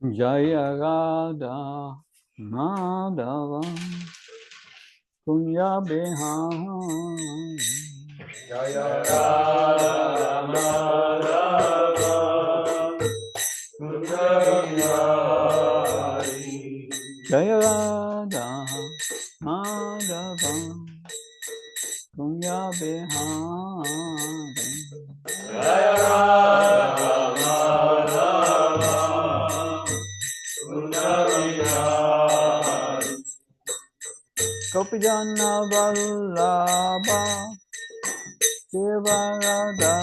Jaya Radha Madhava Kunya Behari Jaya Radha Madhava Kunya Behari Jaya Radha Madhava Kunya Behari Jaya Radha Madhava Kunya Behari Gopijana Vallabha Shivarada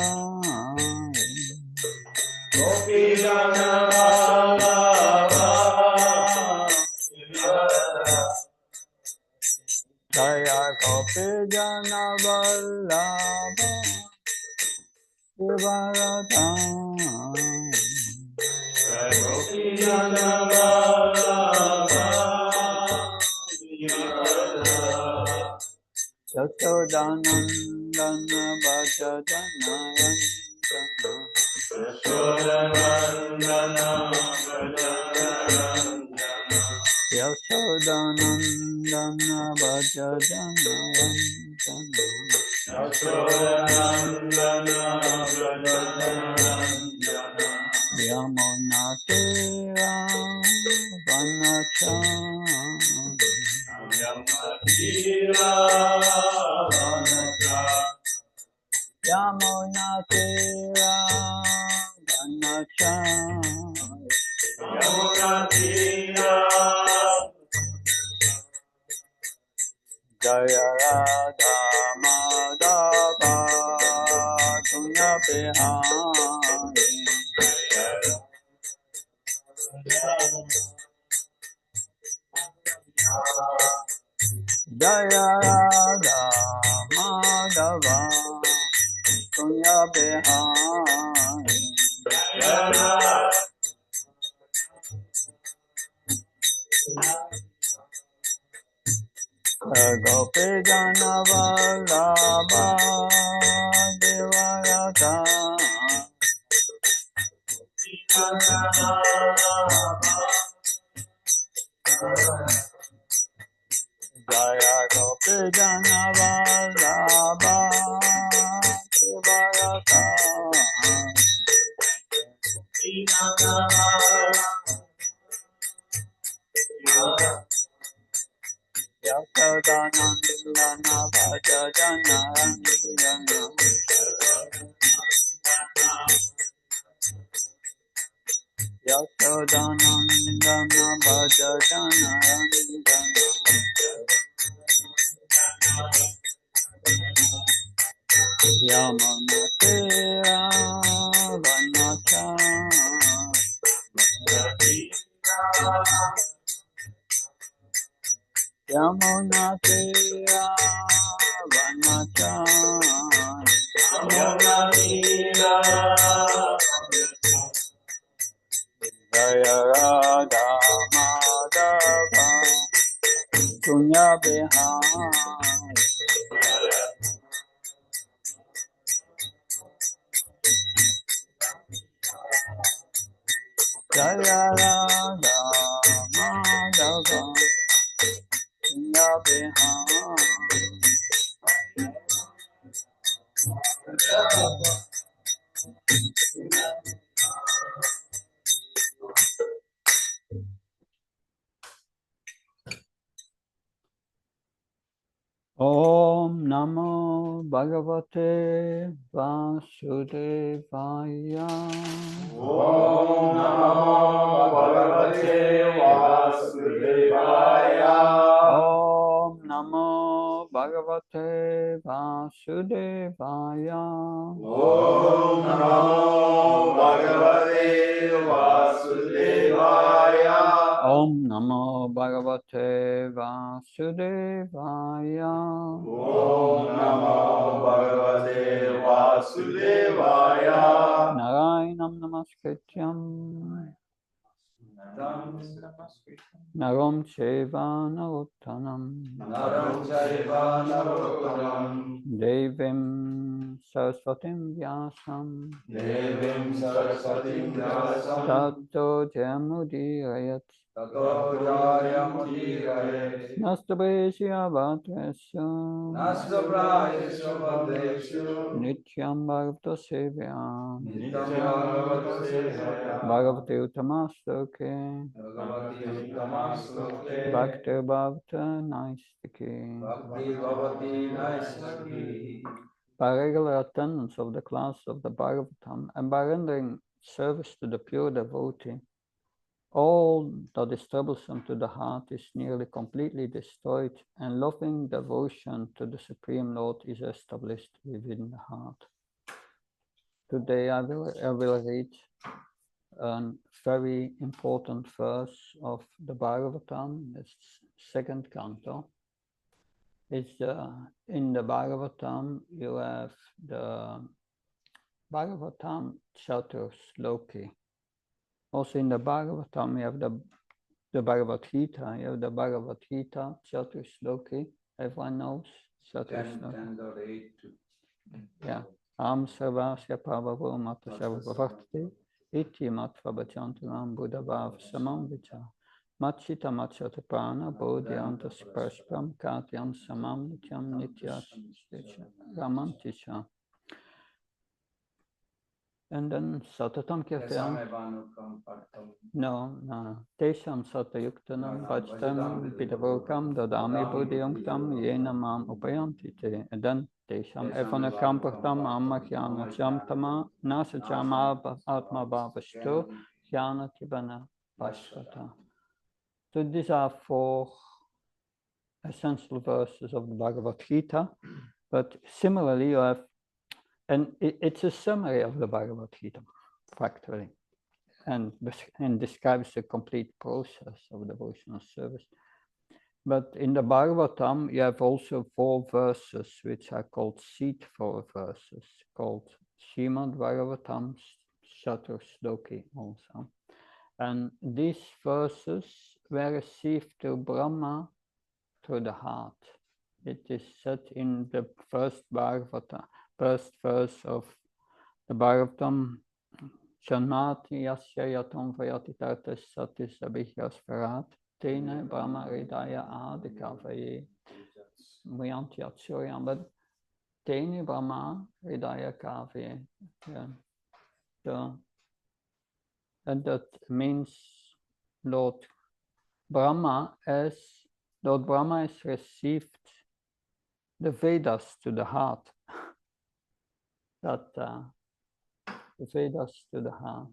Gopijana Vallabha Jaya Gopijana Vallabha Shivarada Gopijana Vallabha Yashodanandana Bhajajanayantana Yashodanandana Bhajanandana Yashodanandana Bhajajanayantana Yashodanandana Bhajanandana Yamunatira Vanachana Yamunatira Vanachana Yamunatira Vanachana Yamunatira Jaya Radha Madhava Kunya Behari Jaya Radha Madhava Kunya Behari Gopijana Vallabha Shivarada Jaya Gopijana Vallabha Shivarada Yashodanandana Bhajajanandana Yashodanandana Bhajajanandana Yamunatira Vanachana Yamunatira Vanachana Yamunatira Jaya Radha Madhava Kunya Behari Jaya Radha Madhava Kunya Behari Om Namo Bhagavate Vasudevaya Om Namo Bhagavate Vasudevaya Om Namo Bhagavate Vasudevaya Om Namo Bhagavate Vasudevaya Om Namo Bhagavate Vasudevaya Om Namo Bhagavate Vasudevaya Narayanam Namaskrityam Narom Cheva Narottanam Naram Chaiva Narottamam Devim Saraswatim Vyasam Devim Saraswatim Vyasam Tato Jamudirayat Tato Jayamudirayet Nastabesya Bhatvesya Nastaprayeshu Bhadreshu Nityam Bhagavata Sevyam Nityam Bhagavata Sevaya Bhagavate Uttamastoke Bhagavati Utamastoke Bhakti Bhavata Naistike. Bhakti Bhavati Naisaki. By regular attendance of the class of the Bhagavatam and by rendering service to the pure devotee, all that is troublesome to the heart is nearly completely destroyed, and loving devotion to the Supreme Lord is established within the heart. Today I will read a very important verse of the Bhagavatam, it's second canto. It's in the Bhagavatam, you have the Bhagavatam Chatur Sloki. Also in the Bhagavatam, you have the Bhagavad Gita. You have the Bhagavad Gita Chatur Sloki. Everyone knows Chatur Sloki. 10.8. Yeah. Am Sarvasya Pavavo Mata Sarvavakti Iti Matva Bhajanturam Buddha Bhav Samam Vicha Machita Machata Prana Bodhyanta Sparspam Katyam Samam Nityam Nitya Ramantisha. And then Satatam Kirtayam. No. Tesham Satayuktanam Bhajtam Pitavokam Dadami Buddhayuktam Yena Mam Upayantite. And then Tesham Evanakampaktam Amakhyana Chamtama Nasachama Atma Bhavastu Hyana Tibana Pashvata. So these are 4 essential verses of the Bhagavad Gita, but similarly you have, and it's a summary of the Bhagavad Gita, factually, and describes the complete process of devotional service. But in the Bhagavatam, you have also 4 verses which are called seed 4 verses, called Srimad Bhagavatam Chatur Sloki also. And these verses were received to Brahma through the heart. It is said in the first verse of the Bhagavatam, Janmati Yasya Yatom Vayati Tartas Satis Abhihyas Parat Tene Brahma Hridaya Adikavaye Muyanti Atsuryam, but Tene Brahma Hridaya Kavaye. So, and that means Lord Brahma has received the Vedas to the heart. That the Vedas to the heart.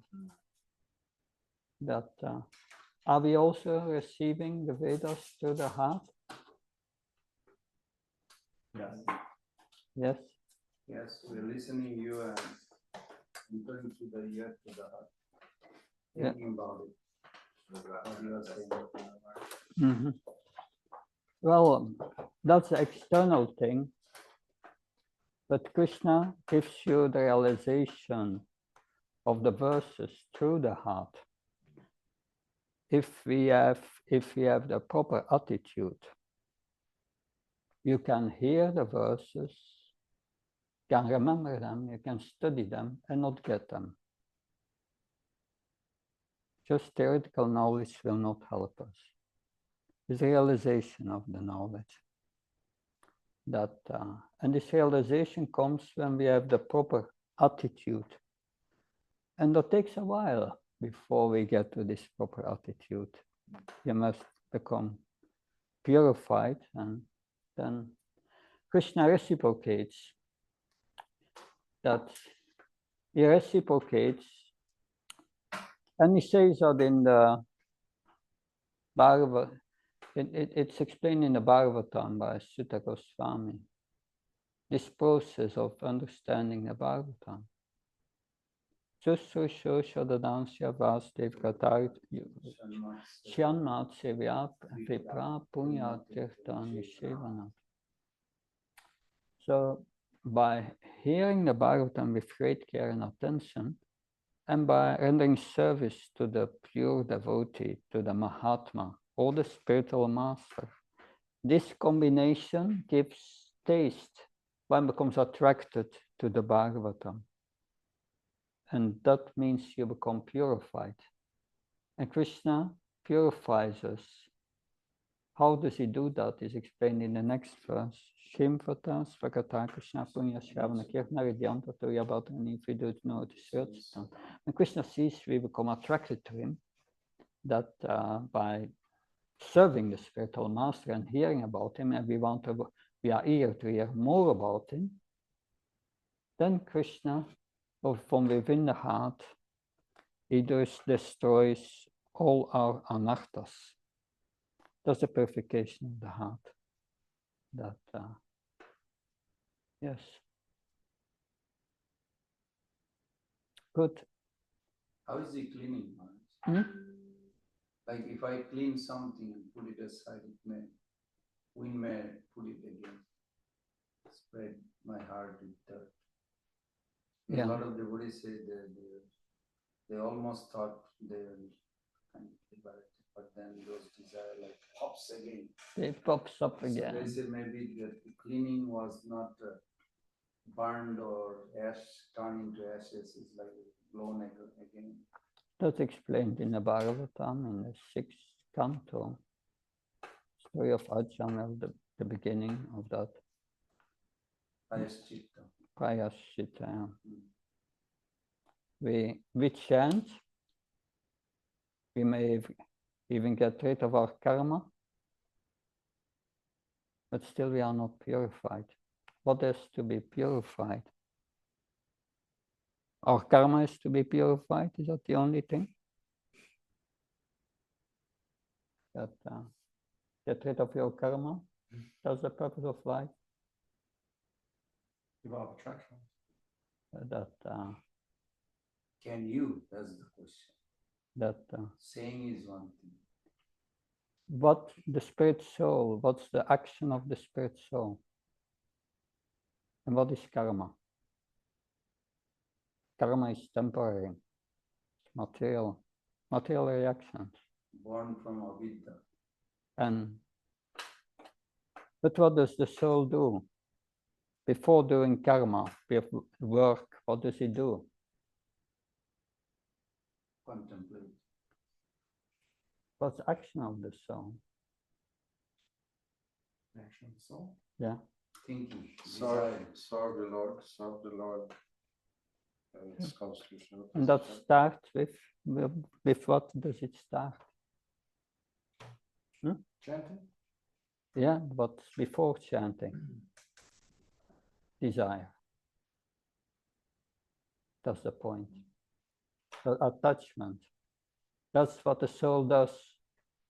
That are we also receiving the Vedas to the heart? Yes. Yes, we're listening you and entering to the ear to the heart. Thinking about it. Mm-hmm. Well, that's the external thing, but Krishna gives you the realization of the verses through the heart. If we have the proper attitude, you can hear the verses, can remember them, you can study them and not get them. Just theoretical knowledge will not help us. It's realization of the knowledge. That and this realization comes when we have the proper attitude. And that takes a while before we get to this proper attitude. You must become purified, and then Krishna reciprocates. That he reciprocates, and he says that in the Bhagavad, it's explained in the Bhagavatam by Sutta Goswami. This process of understanding the Bhagavatam. Jussusho Shadadansya Vastev Katar Shanmat Sevya Vipra Punya Tirtha Nishevanat. So by hearing the Bhagavatam with great care and attention, and by rendering service to the pure devotee, to the Mahatma, or the spiritual master. This combination gives taste. One becomes attracted to the Bhagavatam. And that means you become purified. And Krishna purifies us. How does he do that is explained in the next verse. Shimvata Svagata Krishna Punya Shravana Kirtana Ridyanta Tuyabhadrani Vidujno Tisrachitam. And Krishna sees we become attracted to him, that by serving the spiritual master and hearing about him, and we are eager to hear more about him, then Krishna, from within the heart, he just destroys all our anarthas. That's the purification of the heart. That yes, good. How is he cleaning? Like if I clean something and put it aside, wind may put it again. Spread my heart with dirt. Yeah. A lot of devotees say they almost thought they were kind of liberated, but then those desire like pops again. It pops up again. So they say maybe the cleaning was not burned or ash turned into ashes. It's like blown again. That's explained in the Bhagavatam in the 6th canto. Story of Ajahn, the beginning of that. Prayaschitta. We chant, we may even get rid of our karma, but still we are not purified. What is to be purified? Our karma is to be purified. Is that the only thing? That get rid of your karma. That's the purpose of life. Give up attraction. Can you? That's the question. Saying is one thing. What the spirit soul? What's the action of the spirit soul? And what is karma? Karma is temporary, material reactions. Born from avidya. But what does the soul do? Before doing karma, work, what does it do? Contemplate. What's the action of the soul? Action of the soul? Yeah. Thinking. Serve the Lord. And its constitutional. And that starts with what does it start? Chanting? Yeah, but before chanting. Desire. That's the point. The attachment. That's what the soul does.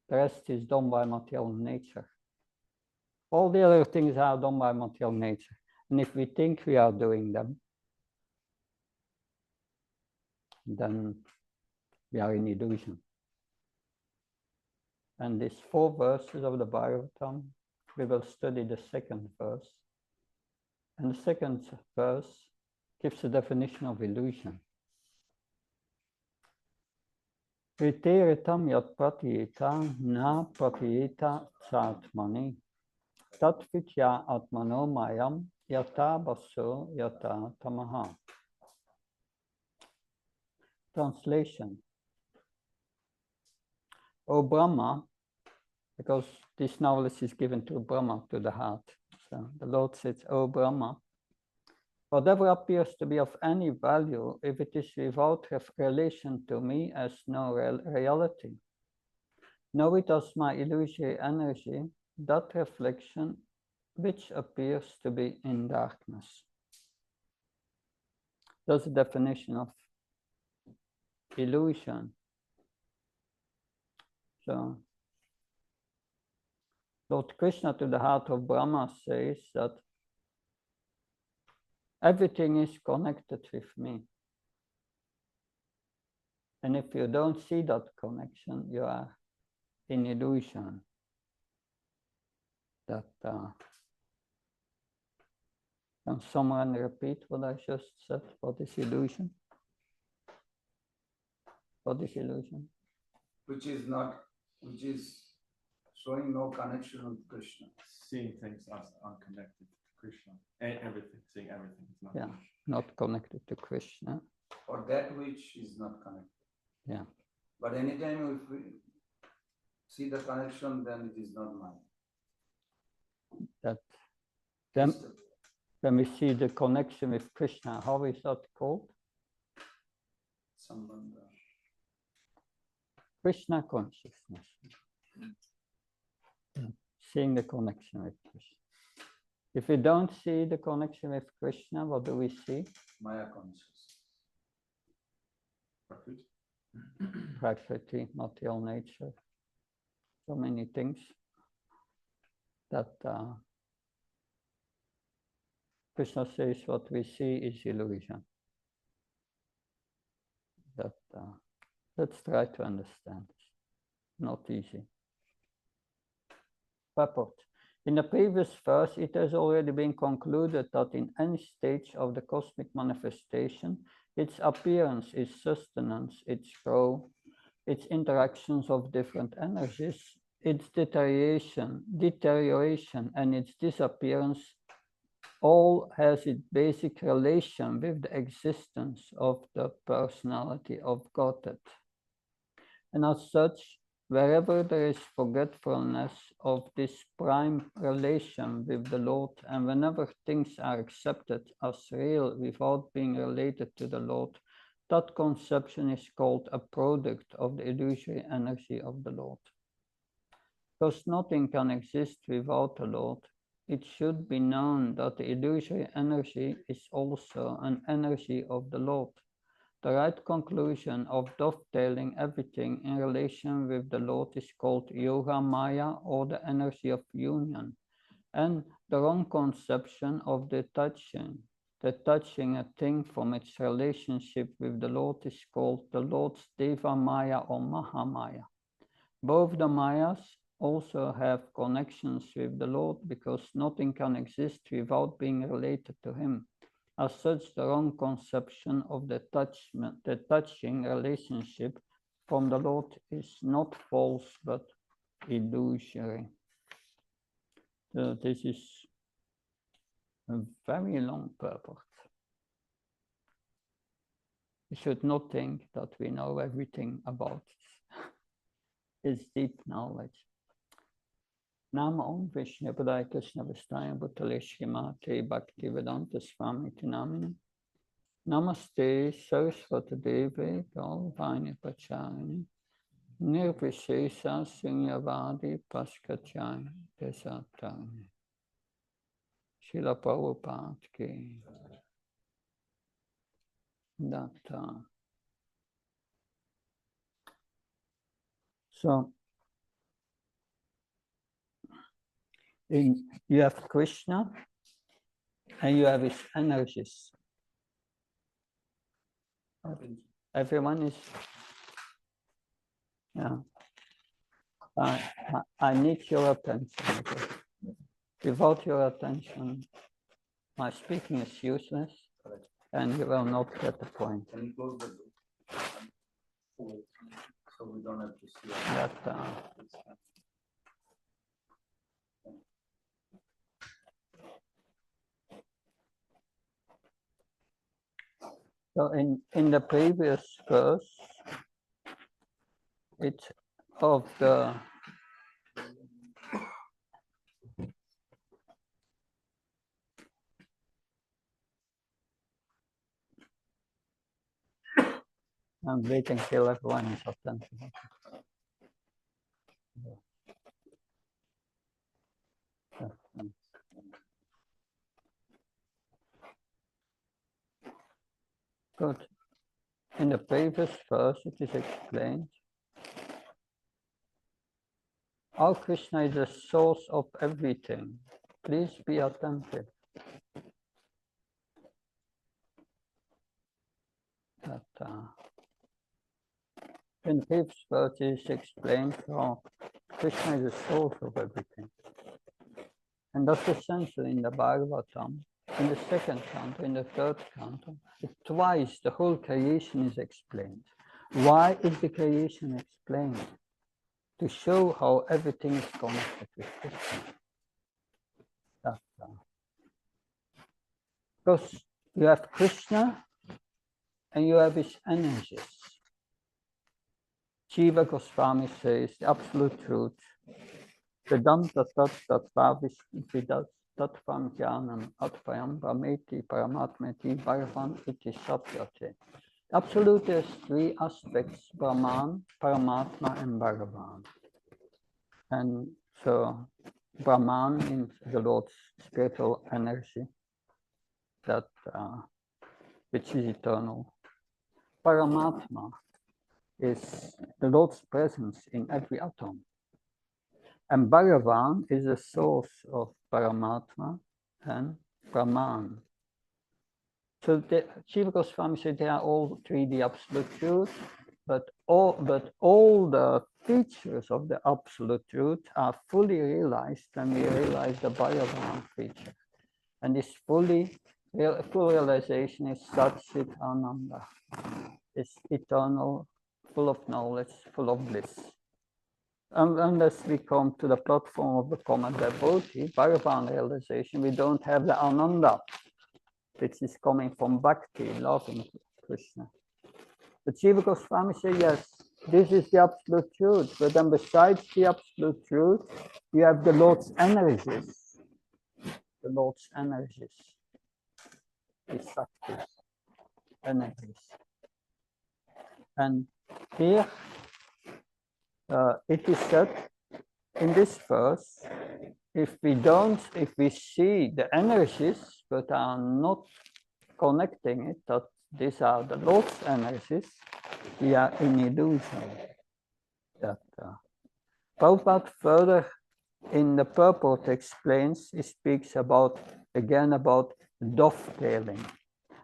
The rest is done by material nature. All the other things are done by material nature. And if we think we are doing them, then we are in illusion. And these 4 verses of the Bhagavatam, we will study the 2nd verse. And the 2nd verse gives a definition of illusion. Riteritam yat pratiyeta na pratiyeta satmani. Tat vitya atmano mayam yata baso yata tamaha. Translation. O Brahma, because this knowledge is given to Brahma, to the heart. So the Lord says, O Brahma, whatever appears to be of any value, if it is without relation to me, as no reality. Know it as my illusory energy, that reflection which appears to be in darkness. That's the definition of illusion. So, Lord Krishna to the heart of Brahma says that everything is connected with me. And if you don't see that connection, you are in illusion. That can someone repeat what I just said? What is illusion? What is illusion? Which is showing no connection with Krishna. Seeing things as unconnected to Krishna. Everything, seeing everything is not. Yeah, not connected to Krishna. Or that which is not connected. Yeah. But anytime if we see the connection, then it is not mine. That then when we see the connection with Krishna, how is that called? Sambandha. Krishna consciousness. Seeing the connection with Krishna. If we don't see the connection with Krishna, what do we see? Maya consciousness. Prakriti, material nature. So many things that Krishna says what we see is illusion. That let's try to understand. Not easy. Purport. In the previous verse, it has already been concluded that in any stage of the cosmic manifestation, its appearance, its sustenance, its growth, its interactions of different energies, its deterioration, and its disappearance all has its basic relation with the existence of the personality of Godhead. And as such, wherever there is forgetfulness of this prime relation with the Lord, and whenever things are accepted as real without being related to the Lord, that conception is called a product of the illusory energy of the Lord. Because nothing can exist without the Lord, it should be known that the illusory energy is also an energy of the Lord. The right conclusion of dovetailing everything in relation with the Lord is called Yoga Maya, or the energy of union. And the wrong conception of detaching a thing from its relationship with the Lord is called the Lord's Deva Maya or Mahamaya. Both the Mayas also have connections with the Lord because nothing can exist without being related to Him. As such, the wrong conception of the touching relationship from the Lord is not false but illusory. So this is a very long purport. We should not think that we know everything about this. It's deep knowledge. Nama Om Vishnu Padaya Krishna Vistaya Bhutale Srimate Bhaktivedanta Swami Tinamini. Namaste Saraswati Devi Gaurvani Pachayani Nirvishesha Sunyavadi Paskachayani Desatayani. Srila Prabhupada ki. So you have Krishna and you have his energies. Everyone is, yeah. I need your attention. Without your attention, my speaking is useless and you will not get the point. Can you close the door? So we don't have to see that. So in the previous verse, it's of the I'm waiting till everyone is attentive. Good. In the previous verse, it is explained how Krishna is the source of everything. Please be attentive. In the previous verse, it is explained how Krishna is the source of everything. And that's essential in the Bhagavatam. In the second canto, in the third canto, twice the whole creation is explained. Why is the creation explained? To show how everything is connected with Krishna. Because you have Krishna and you have his energies. Jiva Goswami says the absolute truth. Vedanta tat tatvavidas tatvam jnanam advayam brahmeti paramatmeti bhagavan iti satyate. Absolute has three aspects: Brahman, Paramatma, and Bhagavan. And so Brahman means the Lord's spiritual energy, that which is eternal. Paramatma is the Lord's presence in every atom. And Bhagavan is the source of Paramatma and Brahman. So Jiva Goswami said they are all three the absolute truth, but all the features of the absolute truth are fully realized when we realize the Bhagavan feature. And this full realization is Satchit Ananda. It's eternal, full of knowledge, full of bliss. And unless we come to the platform of the common devotee, Bhagavan realization, we don't have the Ananda, which is coming from Bhakti, loving Krishna. But Jiva Goswami says, yes, this is the absolute truth. But then besides the absolute truth, you have the Lord's energies. The Lord's energies. His Shaktis, energies. And here it is said in this verse, if we see the energies but are not connecting it, that these are the Lord's energies, we are in illusion. That Prabhupada further in the purport explains, he speaks again about dovetailing.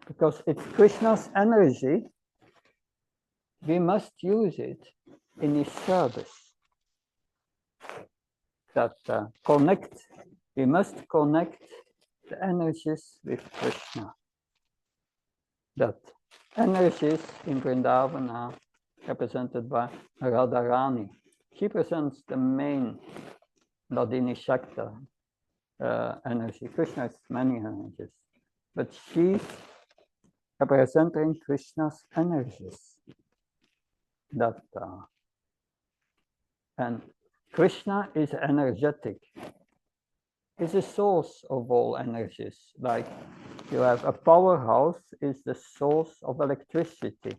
Because it's Krishna's energy, we must use it in his service. That we must connect the energies with Krishna. That energies in Vrindavan are represented by Radharani. She presents the main Ladini Shakta energy. Krishna has many energies, but she's representing Krishna's energies. That and Krishna is energetic. Is the source of all energies. Like you have a powerhouse is the source of electricity.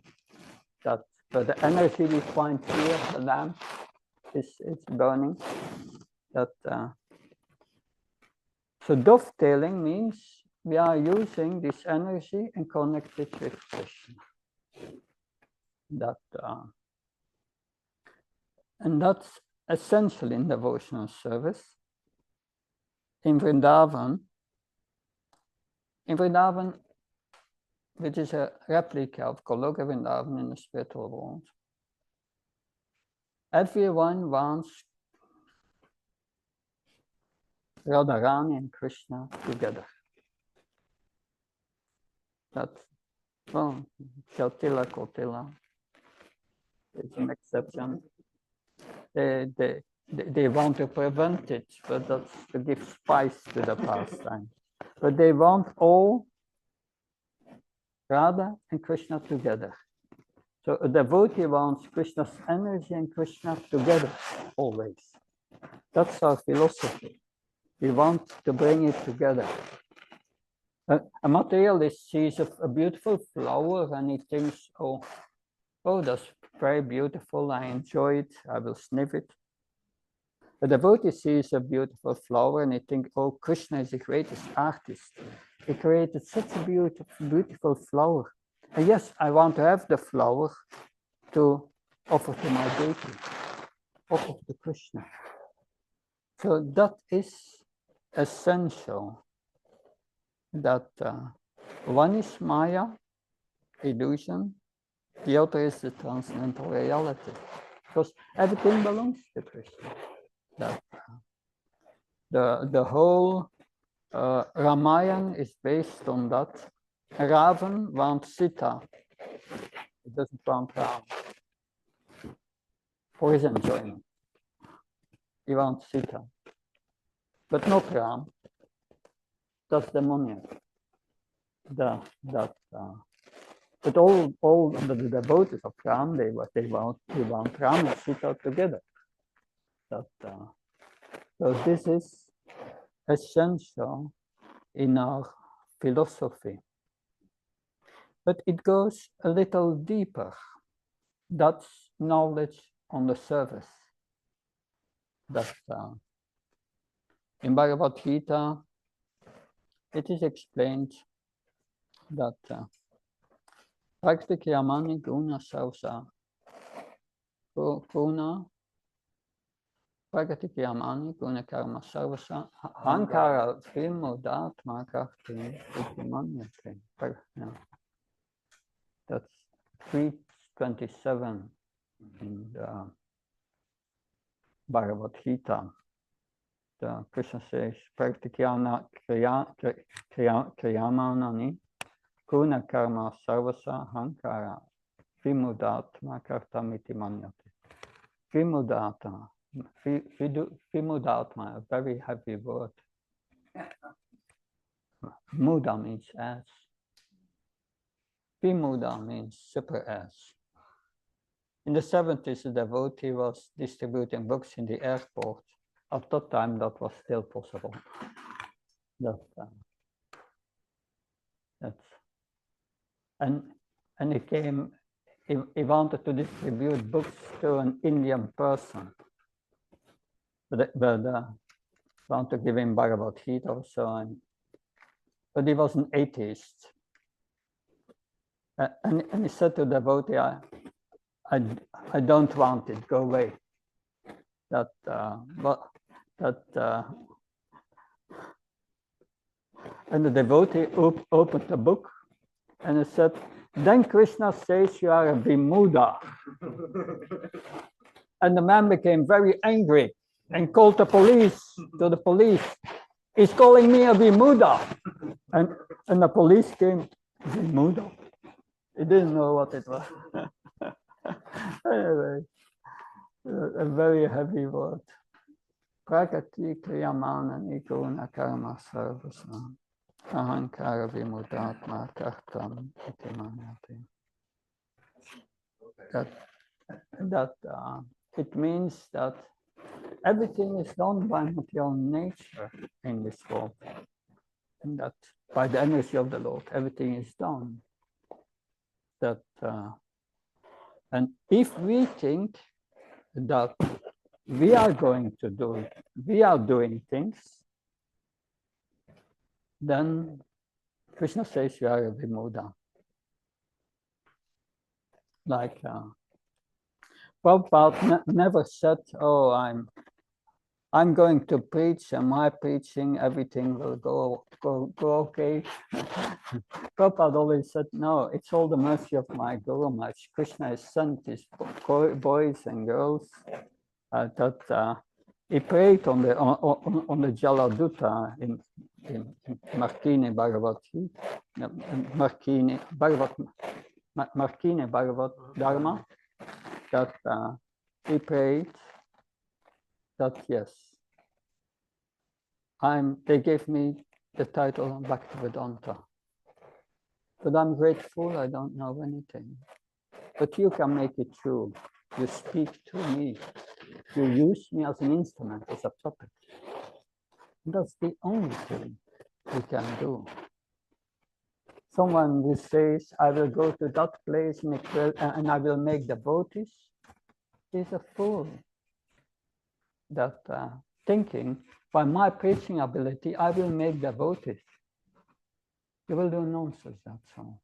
But the energy we find here, the lamp, is burning. So dovetailing means we are using this energy and connect it with Krishna. And that's essential in devotional service. In Vrindavan, which is a replica of Goloka Vrindavan in the spiritual world, everyone wants Radharani and Krishna together. That's, well, Chautila, Kotila, it's an exception. They want to prevent it, but that's to give spice to the pastime. But they want all Radha and Krishna together. So a devotee wants Krishna's energy and Krishna together, always. That's our philosophy. We want to bring it together. A materialist sees a beautiful flower and he thinks, oh, that's very beautiful, I enjoy it, I will sniff it. A devotee sees a beautiful flower and he thinks, oh, Krishna is the greatest artist. He created such a beautiful flower. And yes, I want to have the flower to offer to my deity, offer to Krishna. So that is essential. That one is Maya, illusion, the other is the transcendental reality. Because everything belongs to Krishna. That the whole Ramayana is based on that. Ravan wants Sita. It doesn't want Ram. or is enjoying. He wants Sita. But not Ram. That's demoniac. But all the devotees of Ram, they want Ram and Sita together. So this is essential in our philosophy. But it goes a little deeper. That's knowledge on the surface. That in Bhagavad Gita, it is explained that Praktikyamani guna sausa guna Praktikyamani guna karma sarvasa hankara vimodatma karti manyate. That's 327 in the Bhagavad Gita. Krishna says, Praktikyana kriyamanani guna karma sarvasa hankara vimudatma kartamiti manyate. Vimudatma, a very heavy word. Muda means as. Vimuda means super as. In the 70s, a devotee was distributing books in the airport. At that time, that was still possible. And he wanted to distribute books to an Indian person. But want to give him Bhagavad Gita or so. But he was an atheist. And he said to the devotee, I don't want it, go away. And the devotee opened the book and he said, then Krishna says you are a Vimuda. And the man became very angry and called the police to the police. He's calling me a Vimuda. And the police came, Vimuda? He didn't know what it was. Anyway, a very heavy word. Prakati kriyamana nikuna karma sarvasa ahankara vimudatma kartam iti manyate. That it means that everything is done by material nature in this world, and that by the energy of the Lord, everything is done. And if we think that we are doing things, then Krishna says you are a Vimuda. Like Prabhupada never said, "Oh, I'm going to preach, and my preaching, everything will go okay." Prabhupada always said, "No, it's all the mercy of my Guru Maharaj. Krishna has sent his boys and girls that he prayed on the Jaladuta in Markine Bhagavad Gita, Markine Bhagavad Dharma, that he prayed that yes, they gave me the title Bhaktivedanta. But I'm grateful, I don't know anything. But you can make it true. You speak to me. You use me as an instrument, as a puppet. That's the only thing we can do. Someone who says, I will go to that place and I will make devotees, is a fool. That thinking, by my preaching ability, I will make devotees. You will do nonsense, that's all.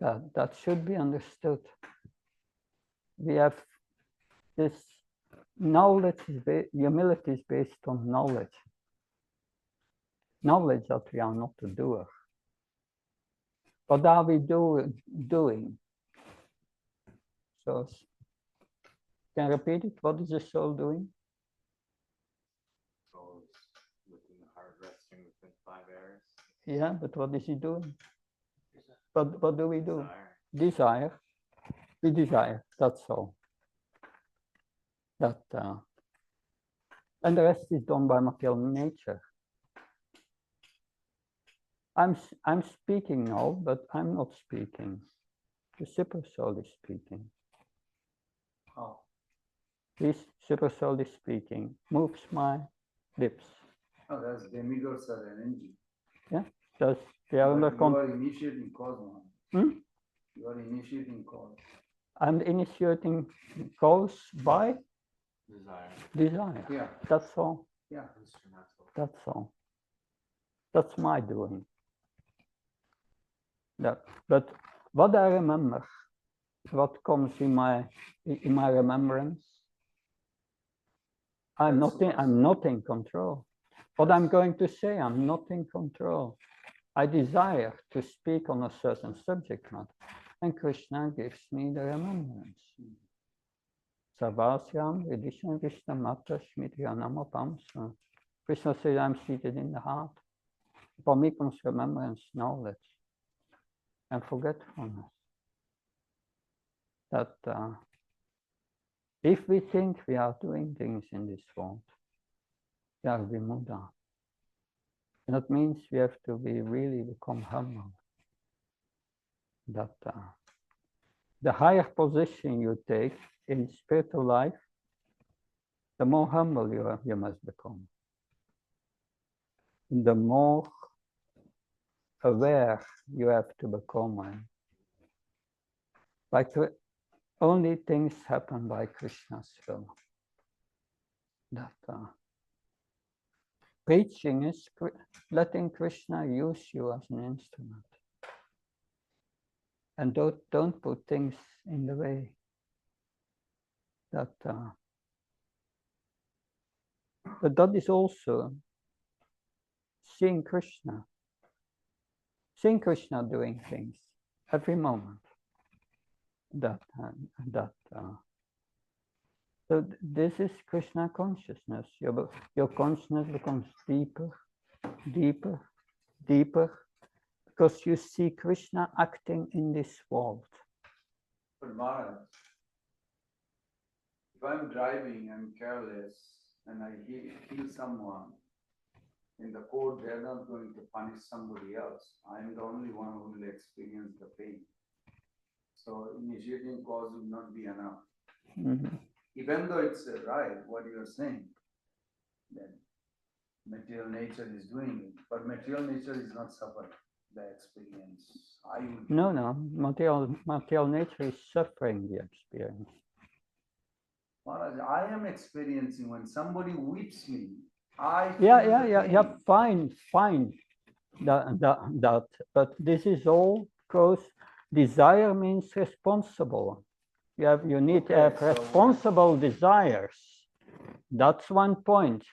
That should be understood. We have this knowledge, humility is based on knowledge. Knowledge that we are not the doer. What are we doing? So, can I repeat it? What is the soul doing? Soul is within the heart, resting within 5 areas. Yeah, but what is he doing? What do we do? Desire. Desire. We desire, that's all. That and the rest is done by material nature. I'm speaking now, but I'm not speaking. The super soul is speaking. How? This super soul is speaking, moves my lips. Oh, that's demigods are energy. Yeah, does they are under You are initiating cause. Hmm? You are initiating cause. I'm initiating cause by desire. Yeah. That's all. Yeah. That's all. That's my doing. That, but what I remember, what comes in my remembrance, I'm not in control. What I'm going to say, I'm not in control. I desire to speak on a certain subject matter, and Krishna gives me the remembrance. Sarvasyam Vidishan Krishna Mata Shmityanamapamsa. Krishna says, I'm seated in the heart. For me comes remembrance, knowledge, and forgetfulness. That if we think we are doing things in this world, we are vimuda. And that means we have to really become humble. That the higher position you take in spiritual life, the more humble you must become. The more aware you have to become. Like only things happen by Krishna's will. That preaching is letting Krishna use you as an instrument. And don't put things in the way. That but that is also seeing Krishna doing things every moment. So this is Krishna consciousness. Your consciousness becomes deeper, deeper, deeper, because you see Krishna acting in this world. But Maharaj, if I'm driving, I'm careless, and I kill someone, in the court, they're not going to punish somebody else. I'm the only one who will experience the pain. So initiating cause will not be enough. Mm-hmm. Even though it's right, what you're saying, that material nature is doing it, but material nature is not suffering the experience. No, material nature is suffering the experience. Maharaj, I am experiencing when somebody whips me. Fine. That, but this is all because desire means responsible. You need to have responsible desires. That's one point.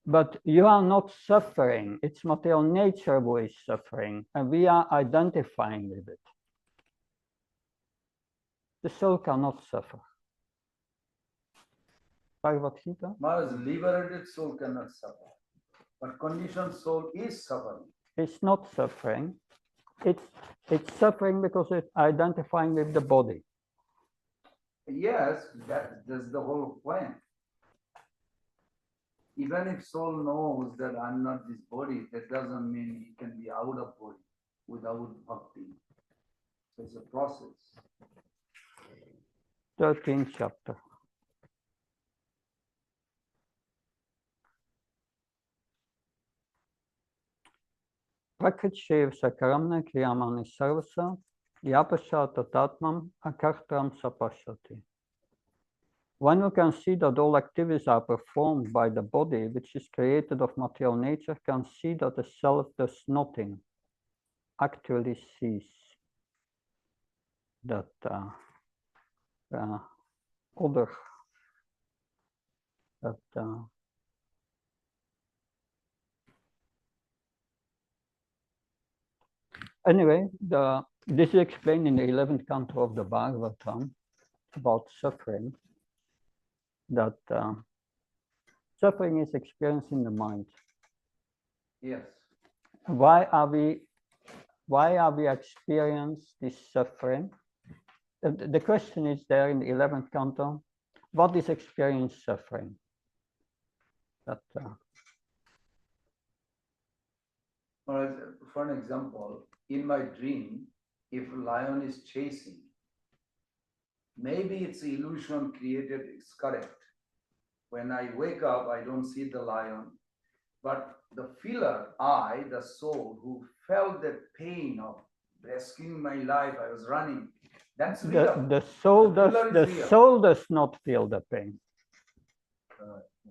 But you are not suffering. It's material nature who is suffering, and we are identifying with it. The soul cannot suffer. Bhagavad Gita? Maharaj, liberated soul cannot suffer. But conditioned soul is suffering. It's not suffering. It's suffering because it's identifying with the body. Yes, that's the whole point. Even if soul knows that I'm not this body, that doesn't mean it can be out of body without bhakti. So it's a process. 13th chapter. Prakritchev sakaramna kriyamani sarvasa yapashata tatmam akartram sapashati. One who can see that all activities are performed by the body, which is created of material nature, can see that the self does nothing, actually sees that other, that anyway, this is explained in the 11th canto of the Bhagavatam about suffering, that suffering is experienced in the mind. Yes. Why are we experiencing this suffering? The question is there in the 11th canto. what is experienced suffering? That, For an example, in my dream, if a lion is chasing, maybe it's illusion created, it's correct. When I wake up, I don't see the lion, but the feeler, I, the soul, who felt the pain of rescuing my life, I was running. That's real. the soul does not feel the pain.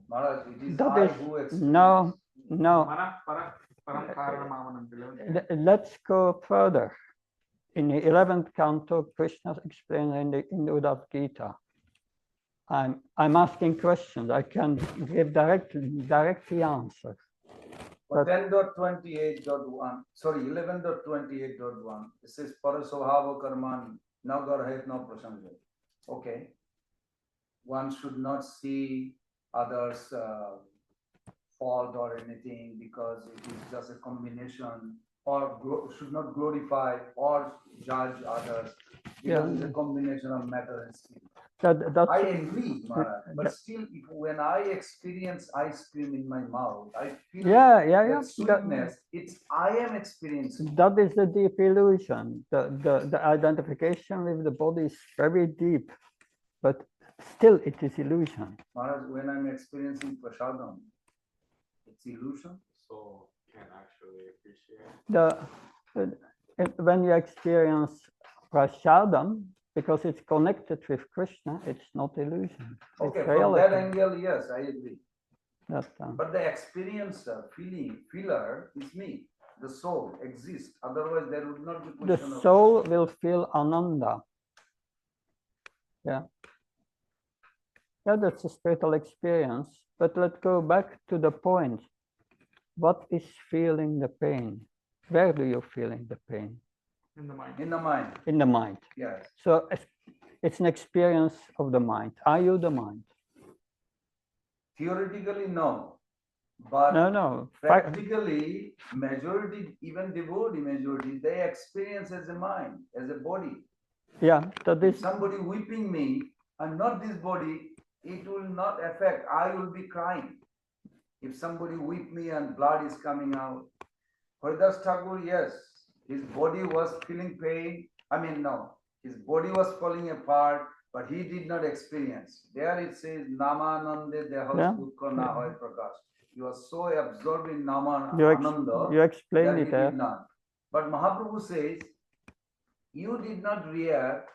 Maharaj, it is That I is, who experience. no. Let's go further. In the 11th canto, Krishna explains in the Uddhava Gita. I'm asking questions. I can give directly answers. But 10.28.1, sorry, 11.28.1, it says Parasvabhava karmani, nagar het na prasanga. Okay. One should not see others' fault or anything because it is just a combination, or should not glorify or judge others because it's a combination of matter and spirit. I agree, Maharaj, but still, when I experience ice cream in my mouth, I feel that sweetness. I am experiencing. That is the deep illusion. The identification with the body is very deep, but still it is illusion. Maharaj, when I'm experiencing prasadam, it's illusion. So can actually appreciate. When you experience prasadam, because it's connected with Krishna, it's not illusion. Okay, from that angle, yes, I agree. But the experiencer, feeler is me. The soul exists. Otherwise, there would not be question. The soul will feel ananda. Yeah, that's a spiritual experience. But let's go back to the point. What is feeling the pain? Where do you feeling the pain? In the mind. In the mind. In the mind. Yes. So it's an experience of the mind. Are you the mind? Theoretically, no. But no. Practically, majority, even devotee majority, they experience as a mind, as a body. Yeah. That is. If somebody whipping me and not this body, it will not affect. I will be crying. If somebody whip me and blood is coming out. Haridas Thakur, yes, his body was feeling pain. No, his body was falling apart, but he did not experience. There it says, Namanande Dehas Dukkha na hoy prakash. He was so absorbed in Nama Ananda. You explained that it. He did not. But Mahaprabhu says, you did not react.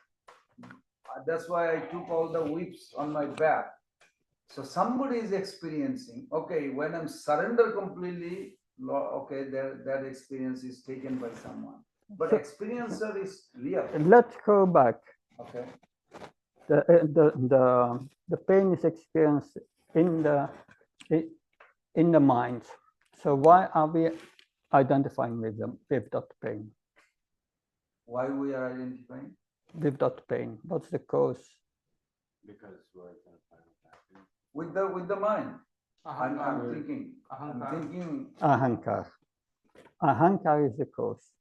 That's why I took all the whips on my back. So somebody is experiencing, okay, when I'm surrendered completely, okay, that experience is taken by someone. But experiencer is real. Let's go back. Okay. The pain is experienced in the mind. So why are we identifying with that pain? Why we are identifying? With that pain. What's the cause? Because we're identifying with the mind. I'm thinking. Ahankar. Ahankar is the cause.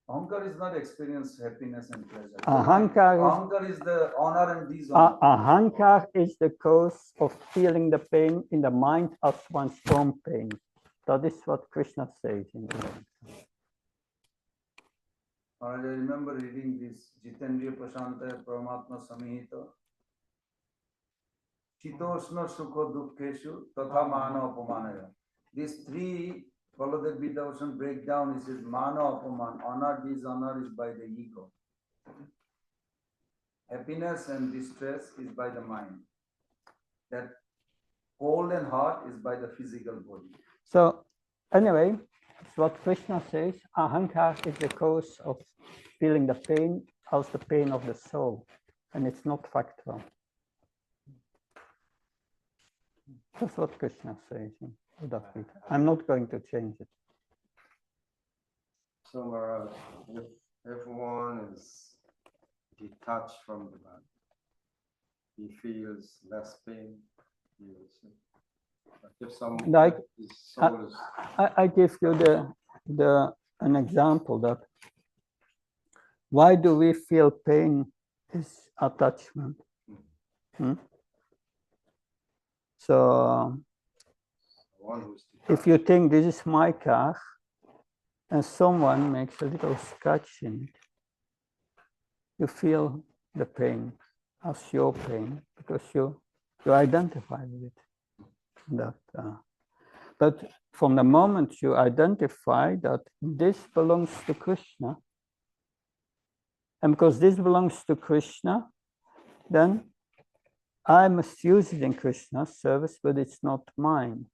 Ahankar is not experience happiness and pleasure. Ahankar is the honor and dishonor. Ahankar is the cause of feeling the pain in the mind as one's own pain. That is what Krishna says in the Lord. I remember reading this Jitendriya Prashanta Paramatma Samhita. Chitoshna Sukha Dukkeshu Tatha Mana Apamanaya. These three follow the Vidavasana breakdown. It says Mana Apaman, honor, dishonor is by the ego. Happiness and distress is by the mind. That cold and hot is by the physical body. So anyway, it's what Krishna says. Ahankar is the cause of feeling the pain as the pain of the soul. And it's not factual. That's what Krishna says in Uddhava Gita. I'm not going to change it. So, if one is detached from the body, he feels less pain. He will say. But if someone his soul is, I give you an example that why do we feel pain is attachment. So if you think this is my car and someone makes a little scratch in it, you feel the pain as your pain because you identify with it. But from the moment you identify that this belongs to Krishna, and because this belongs to Krishna, then I must use it in Krishna's service, but it's not mine.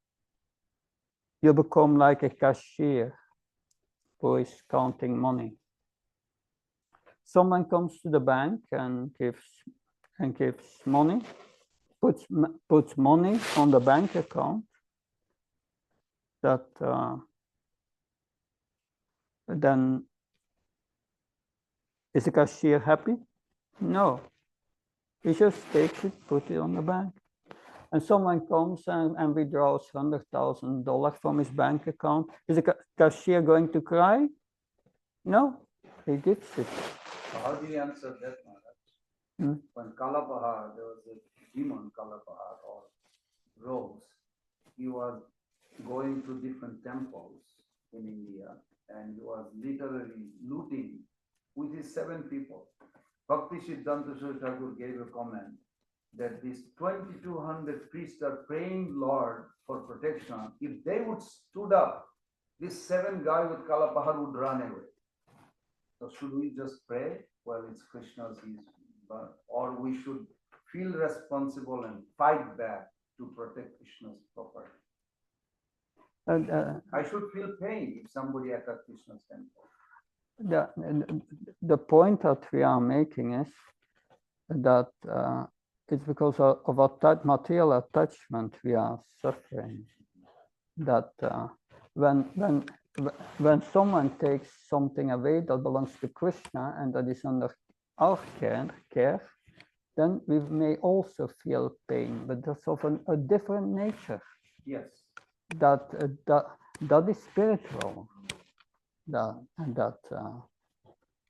You become like a cashier who is counting money. Someone comes to the bank and gives money, puts money on the bank account. That then is the cashier happy? No. He just takes it, put it on the bank. And someone comes and withdraws $100,000 from his bank account. Is the cashier going to cry? No, he gives it. So how do you answer that, Maharaj? When Kalapahar, there was a demon Kalapahar or Rose, he was going to different temples in India and he was literally looting with his 7 people. Bhakti Siddhanta Saraswati Thakur gave a comment that these 2,200 priests are praying Lord for protection. If they would stood up, this 7 guy with Kalapahar would run away. So should we just pray? Well, it's Krishna's, or we should feel responsible and fight back to protect Krishna's property. I should feel pain if somebody attacks Krishna's temple. The point that we are making is that it's because of that material attachment we are suffering. That when someone takes something away that belongs to Krishna and that is under our care, then we may also feel pain, but that's of a different nature. Yes. That is spiritual. But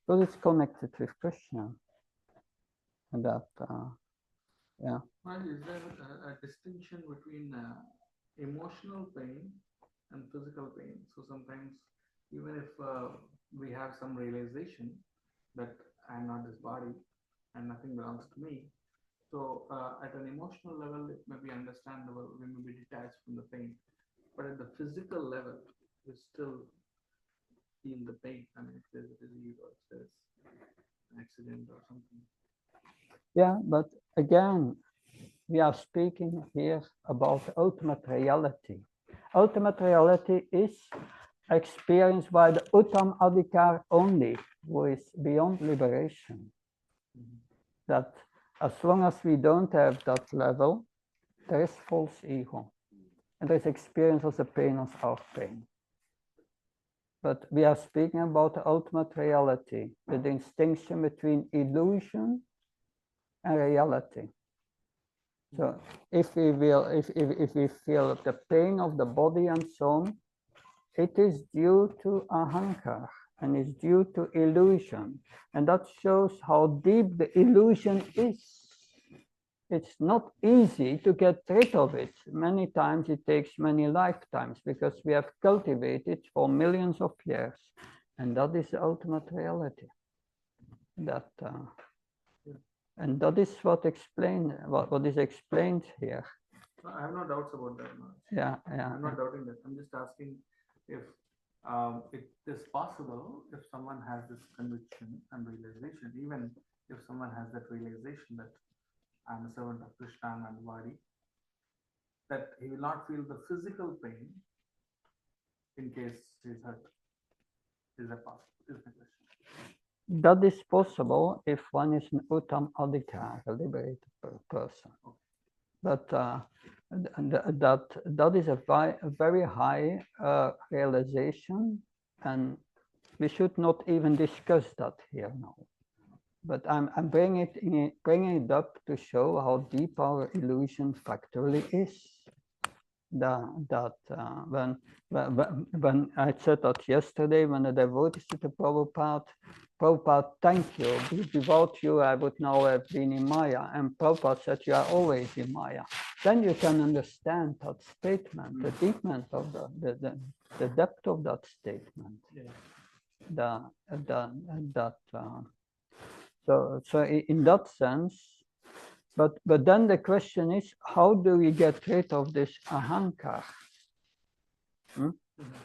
it's connected with Krishna. And yeah. Well, is there a distinction between emotional pain and physical pain? So sometimes, even if we have some realization that I'm not this body and nothing belongs to me, so at an emotional level, it may be understandable, we may be detached from the pain. But at the physical level, we still feel the pain. I mean, if there's a disease or if there's an accident or something. Yeah, but again, we are speaking here about ultimate reality. Ultimate reality is experienced by the Uttam Adhikar only, who is beyond liberation. That as long as we don't have that level, there is false ego. And there is experience of the pain as our pain. But we are speaking about the ultimate reality, the distinction between illusion and reality. So if we feel the pain of the body and so on, it is due to ahankar and is due to illusion. And that shows how deep the illusion is. It's not easy to get rid of it. Many times it takes many lifetimes because we have cultivated for millions of years. And that is the ultimate reality. And that is what is explained here. I have no doubts about that. Yeah. I'm not doubting that. I'm just asking if it is possible if someone has this conviction and realization, even if someone has that realization that I'm a servant of Krishna and the body, that he will not feel the physical pain in case he's hurt. Is that possible? Is the question. That is possible if one is an Uttam Adhikar, a liberated person. But that is a very high realization, and we should not even discuss that here now. But I'm bringing it up to show how deep our illusion factually is. When I said that yesterday, when the devotees to the Prabhupada Prabhupada, thank you. Without you, I would now have been in Maya. And Prabhupada said, you are always in Maya. Then you can understand that statement, the deepness of the depth of that statement. Yeah. So in that sense, but then the question is, how do we get rid of this ahankar?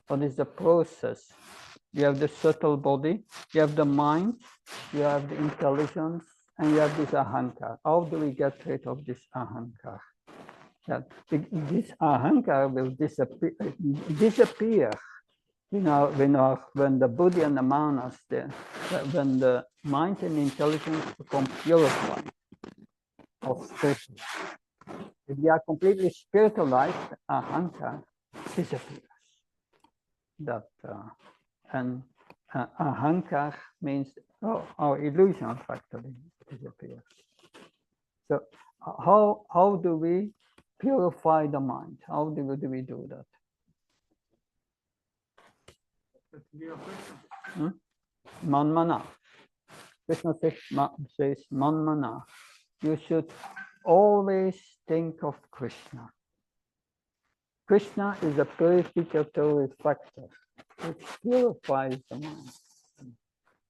What is the process? You have the subtle body, you have the mind, you have the intelligence, and you have this ahankar. How do we get rid of this ahankar? That this ahankar will disappear. You know, when the buddhi and the manas, when the mind and intelligence become purified of spiritual. If they are completely spiritualized, ahankar disappears. That and ahankar means our illusion factory disappears. So how do we purify the mind? How do we do that? Manmana. Krishna says manmana. You should always think of Krishna. Krishna is a purificatory factor which purifies the mind.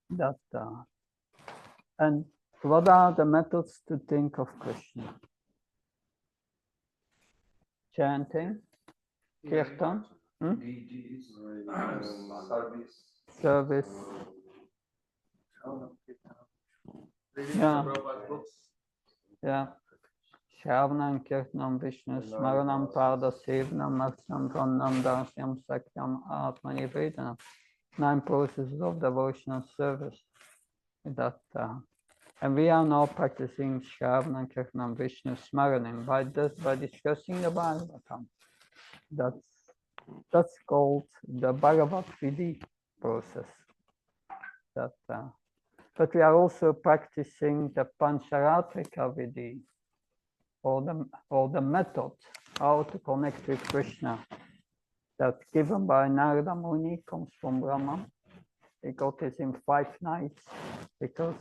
That, and what are the methods to think of Krishna? Chanting, kirtan, service. Yeah. Shravanam, Kirtanam, Vishnu, Smaranam, Pada, Sevanam, Aksam, Pranam, Dasyam, Sakyam, Atmani, Vedanam. 9 processes of devotional service. That, and we are now practicing Shravanam, Kirtanam, Vishnu, Smaranam by discussing the Bhagavatam. That's called the Bhagavat Vidhi process. That, but we are also practicing the Pancharatrika Vidhi, or the method how to connect with Krishna. That's given by Narada Muni, comes from Brahma. He got this in 5 nights because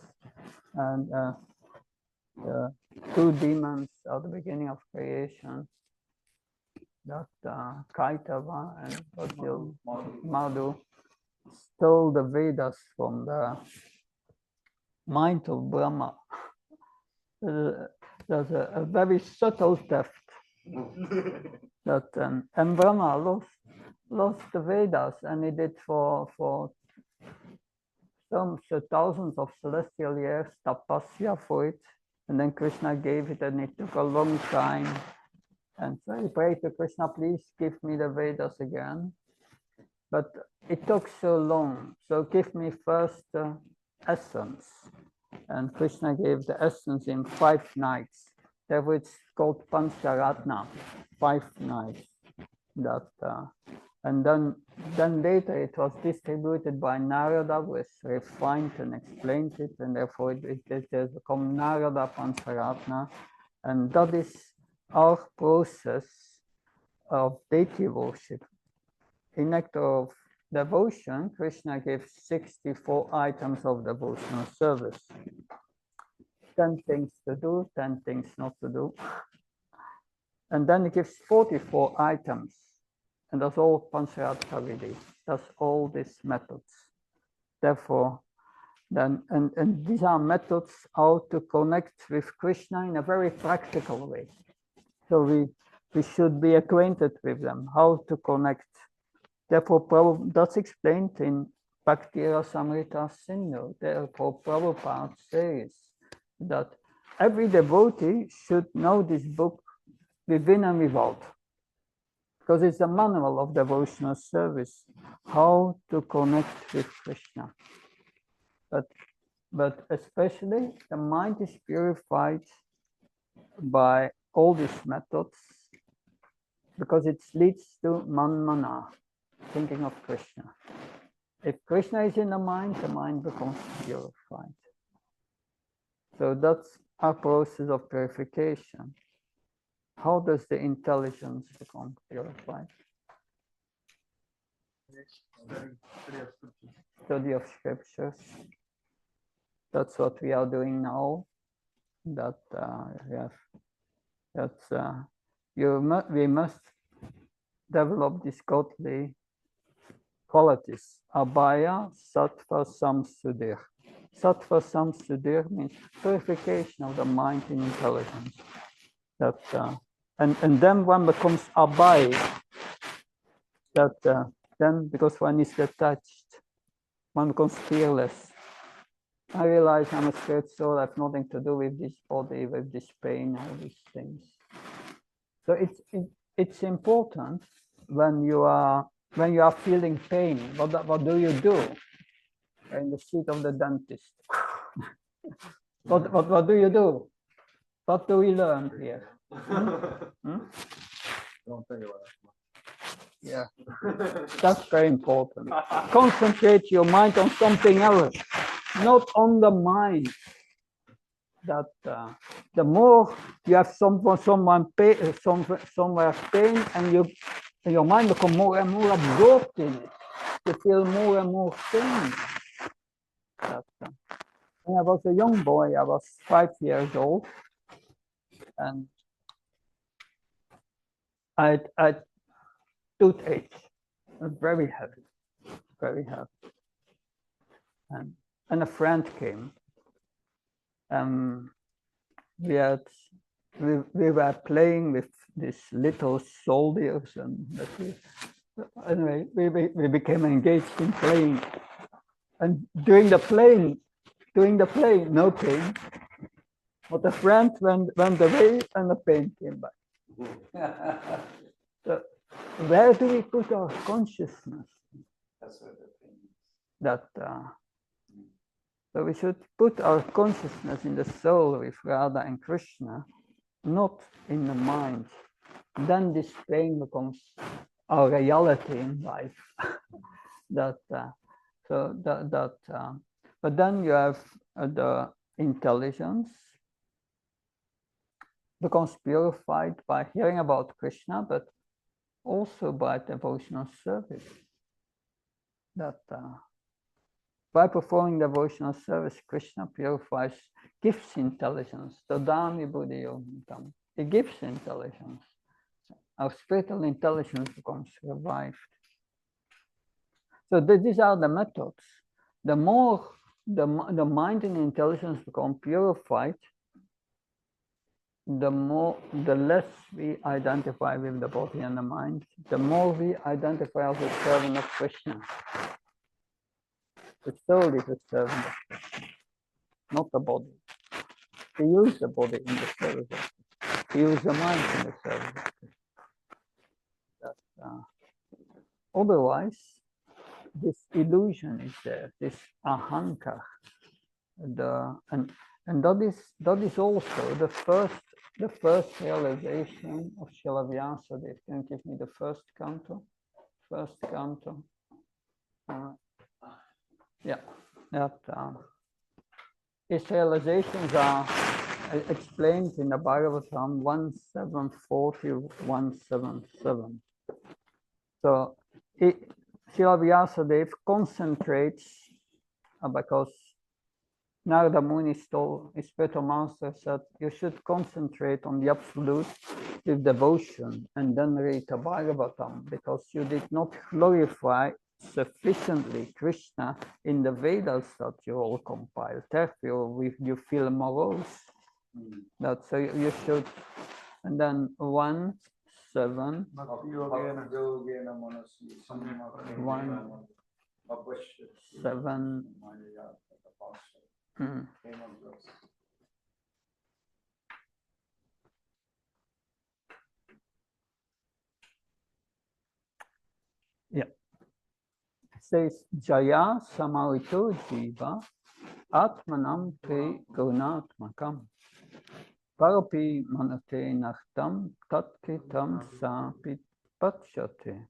2 demons at the beginning of creation, that Kaitava and Madhu, stole the Vedas from the mind of Brahma. There's a very subtle theft that and Brahma lost the Vedas, and he did for some thousands of celestial years tapasya for it, and then Krishna gave it, and it took a long time. And so he prayed to Krishna, please give me the Vedas again. But it took so long, so give me first the essence. And Krishna gave the essence in 5 nights. Therefore it's called Pancharatna, 5 nights. That, and then later it was distributed by Narada, was refined and explained it, and therefore it has become Narada Pancharatna. And that is our process of deity worship. In nectar of devotion, Krishna gives 64 items of devotional service. 10 things to do, 10 things not to do. And then he gives 44 items. And that's all Pancharatrika Vidhi. That's all these methods. Therefore, then, and these are methods how to connect with Krishna in a very practical way. So we should be acquainted with them, how to connect. Therefore, that's explained in Bhakti Rasamrita Sindhu. Therefore, Prabhupada says that every devotee should know this book within and without, because it's a manual of devotional service, how to connect with Krishna. But especially the mind is purified by all these methods, because it leads to manmana, thinking of Krishna. If Krishna is in the mind becomes purified. So that's our process of purification. How does the intelligence become purified? Study of scriptures. That's what we are doing now. That yes, that's we must develop these godly qualities. Abhaya, sattva, samsudir. Sattva, samsudir means purification of the mind and intelligence. That and then one becomes abhaya. That then, because one is detached, one becomes fearless. I realize I'm a spirit soul. I have nothing to do with this body, with this pain, all these things. So it's important when you are feeling pain. What do you do? In the seat of the dentist. What do you do? What do we learn here? Don't think about it. Yeah, that's very important. Concentrate your mind on something else, not on the mind. That the more you have somewhere pain, and your mind become more and more absorbed in it. You feel more and more pain. When I was a young boy, I was 5 years old, and I had toothache. It was very heavy, very heavy. And a friend came. We were playing with these little soldiers, and anyway, we became engaged in playing. And during the playing, no pain. But the friend went away, and the pain came back. So where do we put our consciousness? That's where the pain is. That so we should put our consciousness in the soul with Radha and Krishna, not in the mind. Then this pain becomes our reality in life. But then you have the intelligence becomes purified by hearing about Krishna, but also by devotional service. That by performing devotional service, Krishna purifies, gives intelligence. Tadami buddhi yogam. It gives intelligence. Our spiritual intelligence becomes revived. So these are the methods. The more the mind and intelligence become purified, the less we identify with the body and the mind, the more we identify as a servant of Krishna. The soul is a servant of Krishna, not the body. We use the body in the service of Krishna. We use the mind in the service of Krishna. Otherwise, this illusion is there, this ahankar. And that is also the first realization of Srila Vyasadeva. Can you give me the first canto? First canto. Yeah, that his realizations are explained in the Bhagavatam 174 to 177. So Srila Vyasadeva concentrates because Narada Muni told his spiritual master said you should concentrate on the absolute with devotion and then read the Bhagavatam, because you did not glorify sufficiently Krishna in the Vedas that you all compiled. Therefore, you feel morose. That's so you should. And then 1, 7. 1, 7. Yeah. It says Jaya Samarito Jiva Atmanam Te Gurnatmakam Parapi Manate Nachtam Tatkitam Sapit Pachate.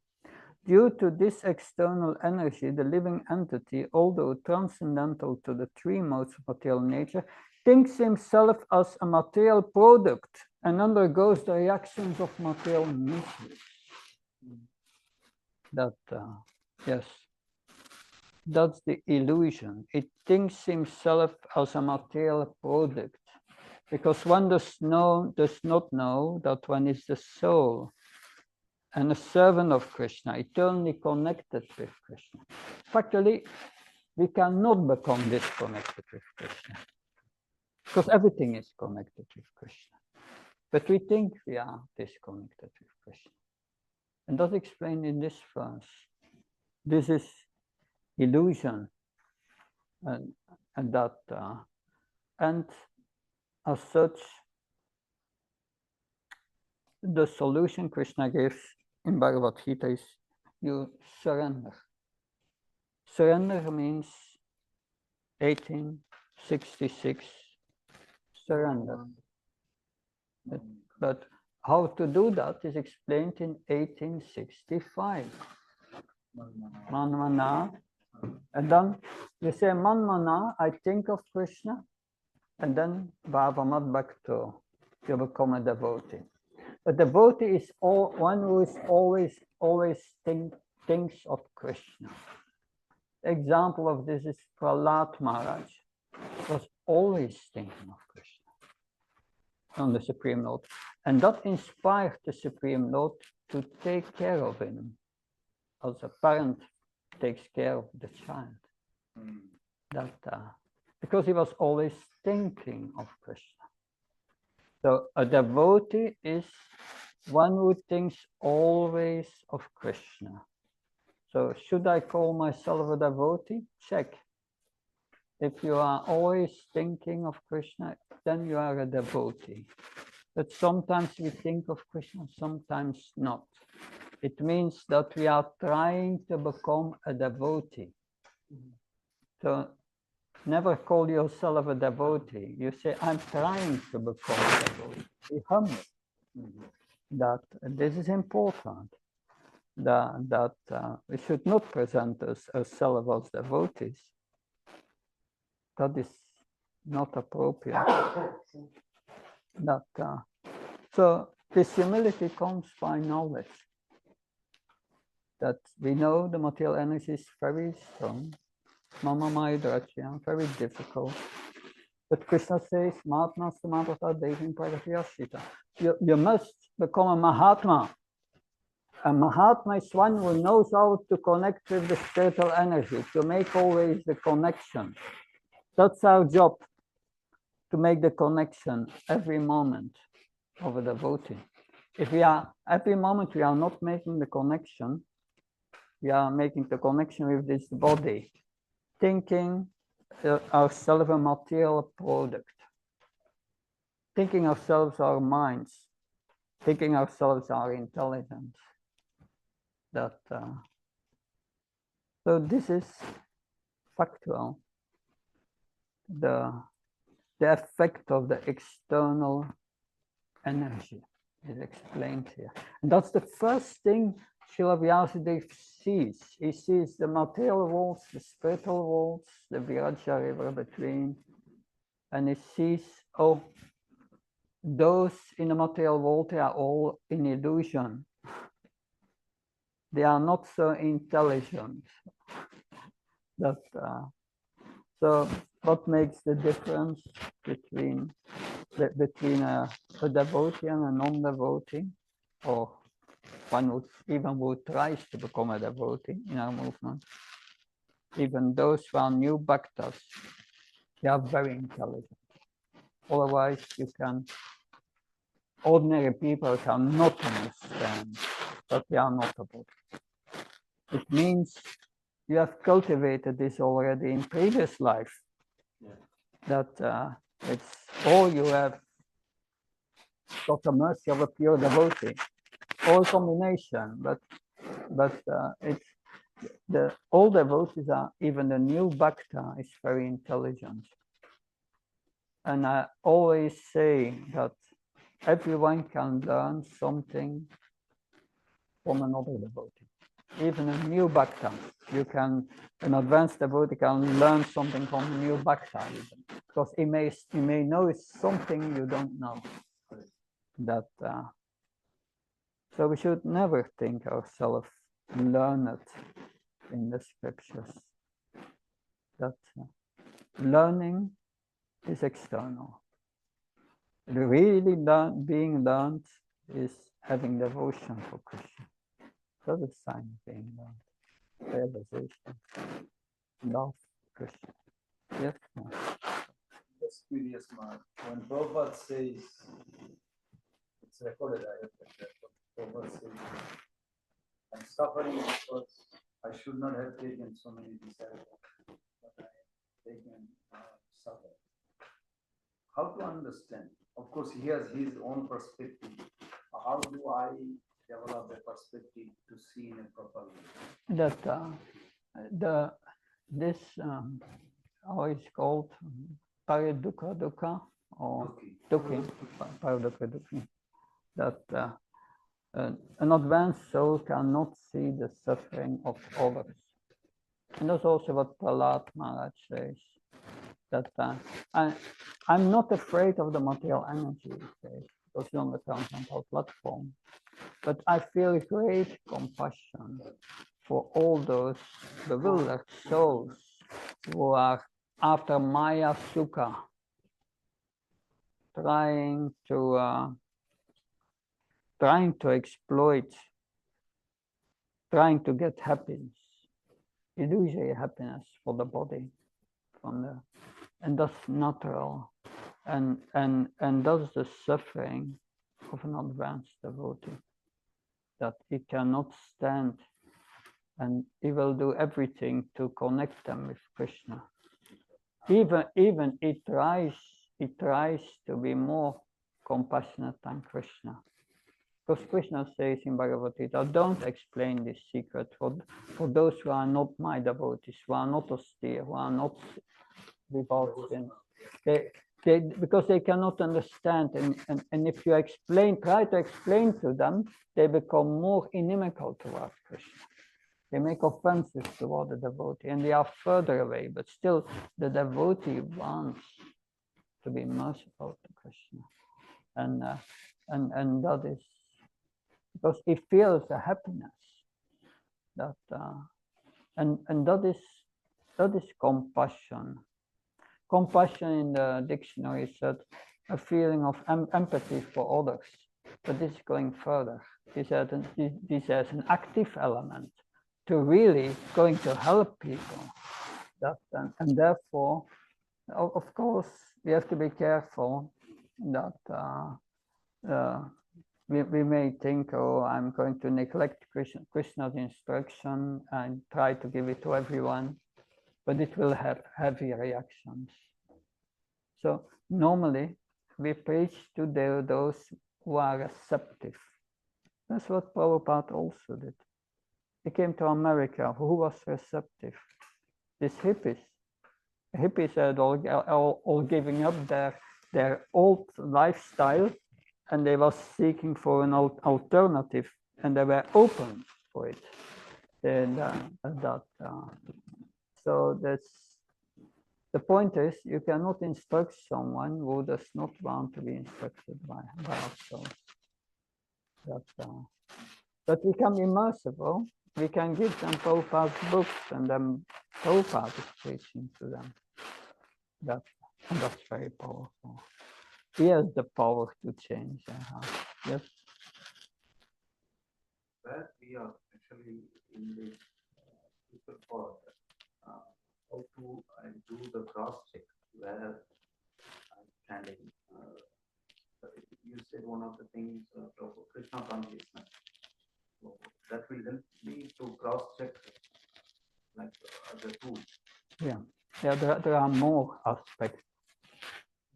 Due to this external energy, the living entity, although transcendental to the three modes of material nature, thinks himself as a material product and undergoes the reactions of material nature. That, yes. That's the illusion. It thinks himself as a material product, because one does not know that one is the soul and a servant of Krishna, eternally connected with Krishna. Factually, we cannot become disconnected with Krishna, because everything is connected with Krishna. But we think we are disconnected with Krishna. And that's explained in this verse. This is illusion. And as such, the solution Krishna gives in Bhagavad Gita is you surrender. Surrender means 1866, surrender. But how to do that is explained in 1865. Manmana. And then you say, Manmana, I think of Krishna, and then Bhavamat Bhakto, you become a devotee. A devotee is one who is always thinks of Krishna. Example of this is Prahlad Maharaj, was always thinking of Krishna on the Supreme Lord. And that inspired the Supreme Lord to take care of him, as a parent takes care of the child. Because he was always thinking of Krishna. So a devotee is one who thinks always of Krishna. So should I call myself a devotee? Check. If you are always thinking of Krishna, then you are a devotee. But sometimes we think of Krishna, sometimes not. It means that we are trying to become a devotee. So never call yourself a devotee. You say, I'm trying to become a devotee. Be humble. That this is important. That we should not present ourselves as devotees. That is not appropriate. So this humility comes by knowledge. That we know the material energy is very strong. Mama Maya Drachya, very difficult. But Krishna says, Mahatma Samadhata Devim Pragatyashita. You must become a Mahatma. A Mahatma is one who knows how to connect with the spiritual energy, to make always the connection. That's our job, to make the connection every moment of a devotee. If we are, every moment we are not making the connection, we are making the connection with this body, thinking ourselves a material product, thinking ourselves our minds, thinking ourselves our intelligence. So this is factual. The effect of the external energy is explained here. And that's the first thing Srila Vyasadeva sees. He sees the material worlds, the spiritual worlds, the Viraja river between, and he sees, oh, those in the material world, they are all in illusion. They are not so intelligent. So what makes the difference between a devotee and a non-devotee, or one who tries to become a devotee in our movement? Even those who are new bhaktas, they are very intelligent. Otherwise, ordinary people cannot understand that we are not a Buddha. It means you have cultivated this already in previous life. That it's all you have got the mercy of a pure devotee, all combination. But it's all devotees are, even the new bhakta is very intelligent. And I always say that everyone can learn something from another devotee. Even a new bhakta, an advanced devotee can learn something from a new bhakta, even, because he may know something you don't know. So we should never think ourselves learned in the scriptures. that learning is external. Really being learned is having devotion for Krishna. That's a sign of being learned. Realization. Love Krishna. Yes. Just curious, Mark. When Prabhupada says, it's recorded, I have that. Prabhupada says, I'm suffering because I should not have taken so many disciples, but I have taken suffer. How to understand? Of course, he has his own perspective. How do I develop a perspective to see in a proper way? That this how it's called paridukha dukkha or dukhi, paridukha dukhi. That an advanced soul cannot see the suffering of others, and that's also what Prahlad Maharaj says. That I'm not afraid of the material energy, because it's on the transcendental platform, but I feel great compassion for all those bewildered souls who are after Maya Sukha, trying to exploit, trying to get happiness, illusory happiness for the body, and that's natural, and that's the suffering of an advanced devotee, that he cannot stand, and he will do everything to connect them with Krishna. Even he tries to be more compassionate than Krishna. Because Krishna says in Bhagavad Gita, don't explain this secret for those who are not my devotees, who are not austere, who are not without sin. Because they cannot understand, and if you try to explain to them, they become more inimical towards Krishna. They make offenses toward the devotee, and they are further away, but still the devotee wants to be merciful to Krishna. And that is because he feels a happiness that and that is compassion. Compassion in the dictionary said a feeling of empathy for others, but this is going further. This has an active element to really going to help people. And therefore, of course, we have to be careful that we may think, oh, I'm going to neglect Krishna's instruction and try to give it to everyone, but it will have heavy reactions. So normally we preach to those who are receptive. That's what Prabhupada also did. He came to America. Who was receptive? These hippies. The hippies had all giving up their old lifestyle, and they were seeking for an alternative, and they were open for it. And so that's the point is, you cannot instruct someone who does not want to be instructed by ourselves. But we can be merciful. We can give them Prabhupada's books, and then Prabhupada is preaching to them. And that's very powerful. He has the power to change their heart. Yes. Where we are actually in the people for how to do the cross check where I'm standing. You said one of the things of Krishna consciousness. So that will help me to cross check like the tool. Yeah. There are more aspects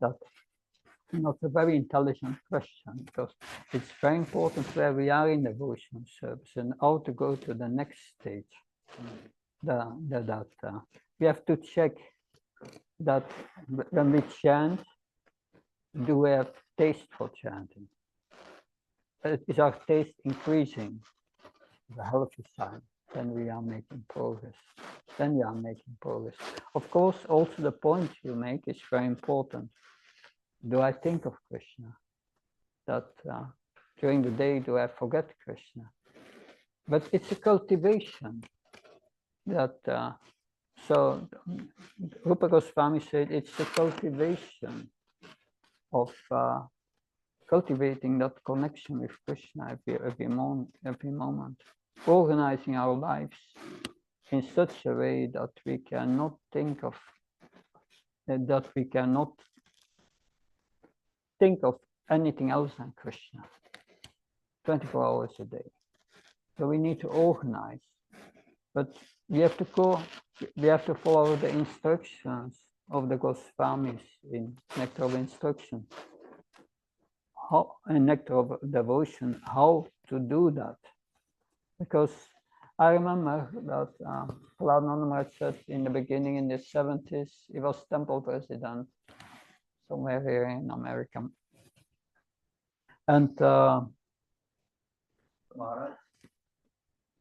that. It's a very intelligent question, because it's very important where we are in devotion service and how to go to the next stage. We have to check that when we chant, do we have taste for chanting? Is our taste increasing? The healthy side. Then we are making progress. Of course, also the point you make is very important. Do I think of Krishna? That during the day, do I forget Krishna? But it's a cultivation that So Rupa Goswami said it's the cultivation of cultivating that connection with Krishna every moment, organizing our lives in such a way that we cannot think of anything else than Krishna 24 hours a day. So we need to organize, but we have to follow the instructions of the Goswamis in Nectar of Instruction, in Nectar of Devotion, how to do that. Because I remember that Prahlad Maharaj said in the beginning, in the 70s, he was temple president somewhere here in America. And Maharaj?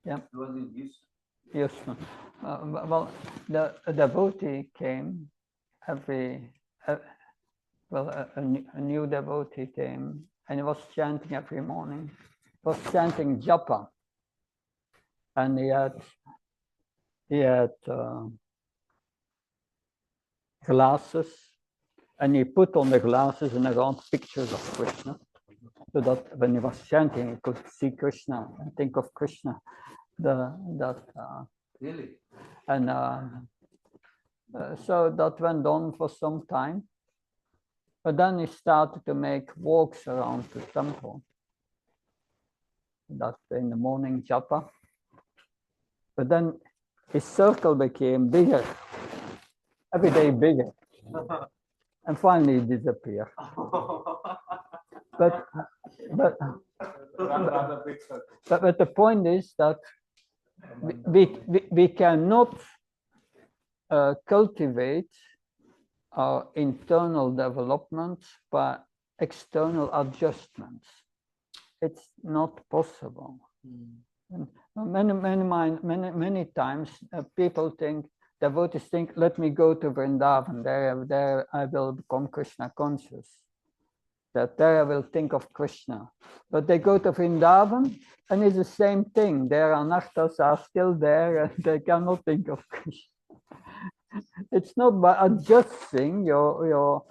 Yeah. It was in Houston. Houston. Well, the devotee came a new devotee came, and he was chanting every morning. He was chanting japa, and he had glasses, and he put on the glasses and around pictures of Krishna, so that when he was chanting, he could see Krishna and think of Krishna. Really? And so that went on for some time. But then he started to make walks around the temple. That in the morning japa. But then his circle became bigger, every day bigger. And finally he disappeared. But the point is that we cannot cultivate our internal development by external adjustments. It's not possible. And many times people think, devotees think, let me go to Vrindavan, there I will become Krishna conscious. That there I will think of Krishna. But they go to Vrindavan and it's the same thing. Their anarthas are still there and they cannot think of Krishna. It's not by adjusting your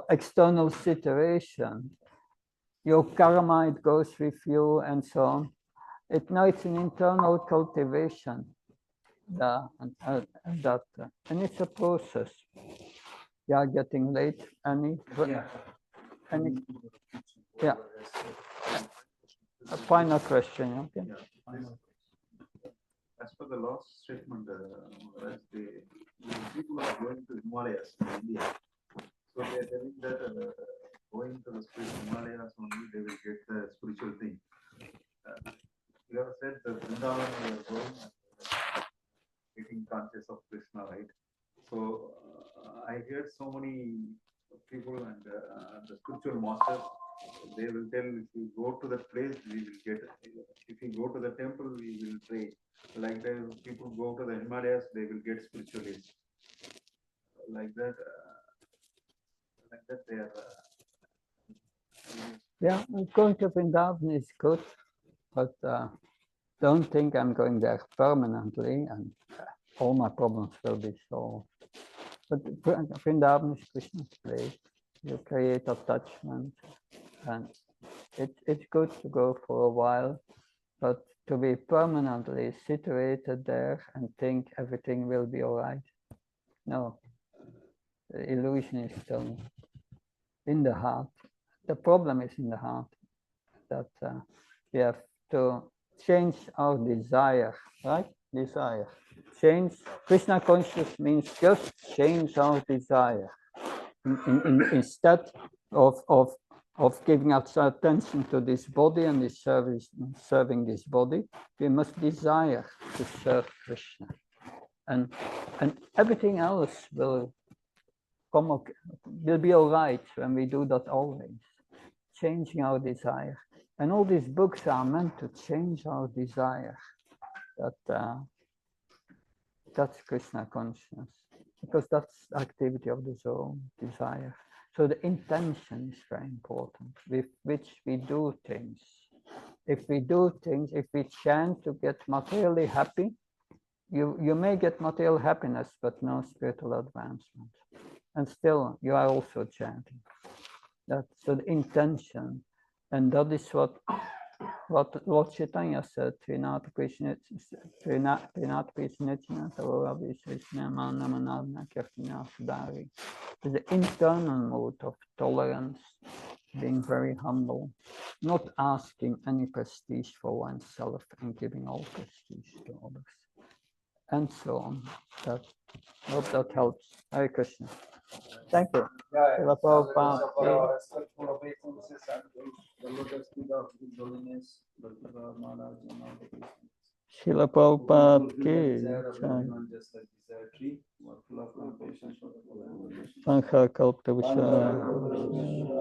external situation. Your karma, it goes with you and so on. It's an internal cultivation. And it's a process. Yeah, getting late. Yeah. A final question. Okay. As per the last statement, as the people are going to Himalayas in India, so they are telling that going to the Himalayas only they will get the spiritual thing. You have said that Vrindavan we are going and getting conscious of Krishna, right? So I heard so many people and the spiritual masters, they will tell if you go to that place, we will get. If you go to the temple, we will pray. Like that, people go to the Himalayas, they will get spiritualists. Like that they are. Yeah, going to Vrindavan is good, but don't think I'm going there permanently and all my problems will be solved. But Vrindavan is Krishna's place. You create attachment, and it's good to go for a while, but to be permanently situated there and think everything will be all right. No, the illusion is still in the heart. The problem is in the heart, that we have to change our desire, right? Desire. Change. Krishna consciousness means just change our desire. Instead of giving our attention to this body and this serving this body, we must desire to serve Krishna. And everything else will be all right when we do that always. Changing our desire. And all these books are meant to change our desire. That's Krishna consciousness. Because that's the activity of the soul, desire. So the intention is very important with which we do things. If we do things, if we chant to get materially happy, you may get material happiness, but no spiritual advancement. And still, you are also chanting. That's the intention. And that is what Lord Chaitanya said, Trinata Krishna, the internal mode of tolerance, being very humble, not asking any prestige for oneself and giving all prestige to others, and so on. That, hope that helps. Hare Krishna. Thank you. Srila Prabhupada. Respectful obeisances and the lotus feet of His Holiness, Bhakti Maharaj and all the Christians. Srila Prabhupada ki Desire of everyone just like desire tree, full of compassion for the full evolution. Sankha Kalptavasha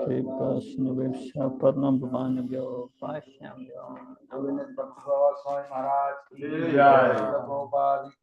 Kripa Snivivsha Padnam Bhavanabhyo Vaishnavyo Holiness Bhakti Swami Maharaj ki Jai. Srila Prabhupada